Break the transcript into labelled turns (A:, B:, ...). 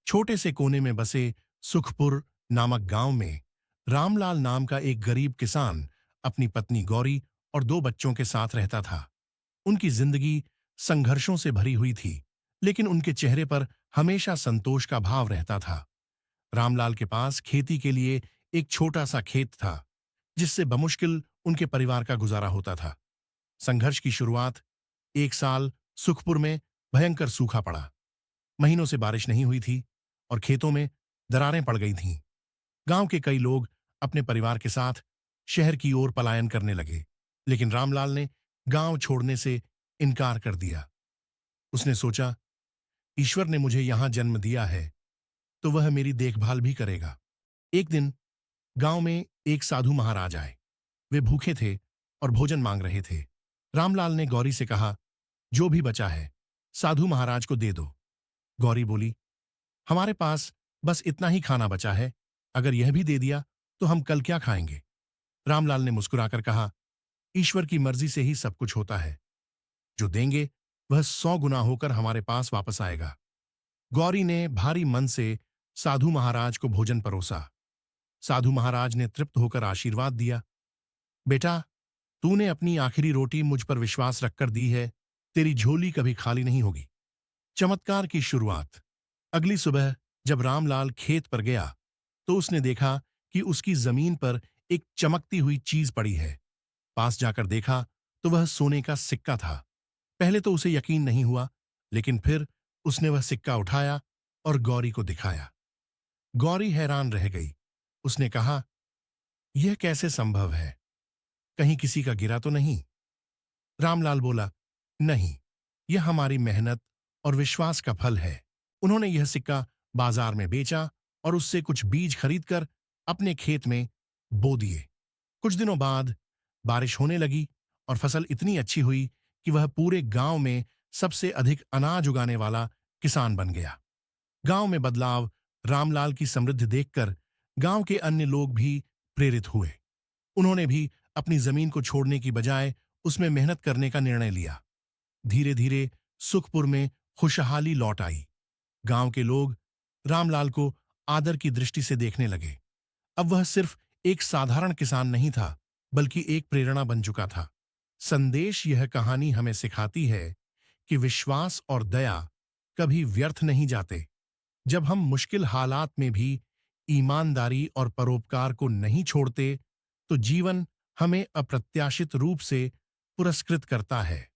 A: छोटे से कोने में बसे सुखपुर नामक गांव में रामलाल नाम का एक गरीब किसान अपनी पत्नी गौरी और दो बच्चों के साथ रहता था। उनकी जिंदगी संघर्षों से भरी हुई थी, लेकिन उनके चेहरे पर हमेशा संतोष का भाव रहता था। रामलाल के पास खेती के लिए एक छोटा सा खेत था, जिससे बमुश्किल उनके परिवार का गुजारा होता था। संघर्ष की शुरुआत एक साल सुखपुर में भयंकर सूखा पड़ा। महीनों से बारिश नहीं हुई थी और खेतों में दरारें पड़ गई थीं। गांव के कई लोग अपने परिवार के साथ शहर की ओर पलायन करने लगे, लेकिन रामलाल ने गांव छोड़ने से इनकार कर दिया। उसने सोचा, ईश्वर ने मुझे यहां जन्म दिया है तो वह मेरी देखभाल भी करेगा। एक दिन गांव में एक साधु महाराज आए। वे भूखे थे और भोजन मांग रहे थे। रामलाल ने गौरी से कहा, जो भी बचा है साधु महाराज को दे दो। गौरी बोली, हमारे पास बस इतना ही खाना बचा है, अगर यह भी दे दिया तो हम कल क्या खाएंगे। रामलाल ने मुस्कुराकर कहा, ईश्वर की मर्जी से ही सब कुछ होता है। जो देंगे वह 100 गुना होकर हमारे पास वापस आएगा। गौरी ने भारी मन से साधु महाराज को भोजन परोसा। साधु महाराज ने तृप्त होकर आशीर्वाद दिया, बेटा, तूने अपनी आखिरी रोटी मुझ पर विश्वास रखकर दी है, तेरी झोली कभी खाली नहीं होगी। चमत्कार की शुरुआत। अगली सुबह जब रामलाल खेत पर गया तो उसने देखा कि उसकी जमीन पर एक चमकती हुई चीज पड़ी है। पास जाकर देखा तो वह सोने का सिक्का था। पहले तो उसे यकीन नहीं हुआ, लेकिन फिर उसने वह सिक्का उठाया और गौरी को दिखाया। गौरी हैरान रह गई। उसने कहा, यह कैसे संभव है? कहीं किसी का गिरा तो नहीं? रामलाल बोला, नहीं, यह हमारी मेहनत और विश्वास का फल है। उन्होंने यह सिक्का बाजार में बेचा और उससे कुछ बीज खरीदकर अपने खेत में बो दिए। कुछ दिनों बाद बारिश होने लगी और फसल इतनी अच्छी हुई कि वह पूरे गांव में सबसे अधिक अनाज उगाने वाला किसान बन गया। गांव में बदलाव, रामलाल की समृद्धि देखकर गांव के अन्य लोग भी प्रेरित हुए। उन्होंने भी अपनी जमीन को छोड़ने की बजाय उसमें मेहनत करने का निर्णय लिया। धीरे धीरे सुखपुर में खुशहाली लौट आई। गांव के लोग रामलाल को आदर की दृष्टि से देखने लगे। अब वह सिर्फ एक साधारण किसान नहीं था, बल्कि एक प्रेरणा बन चुका था। संदेश, यह कहानी हमें सिखाती है कि विश्वास और दया कभी व्यर्थ नहीं जाते। जब हम मुश्किल हालात में भी ईमानदारी और परोपकार को नहीं छोड़ते, तो जीवन हमें अप्रत्याशित रूप से पुरस्कृत करता है।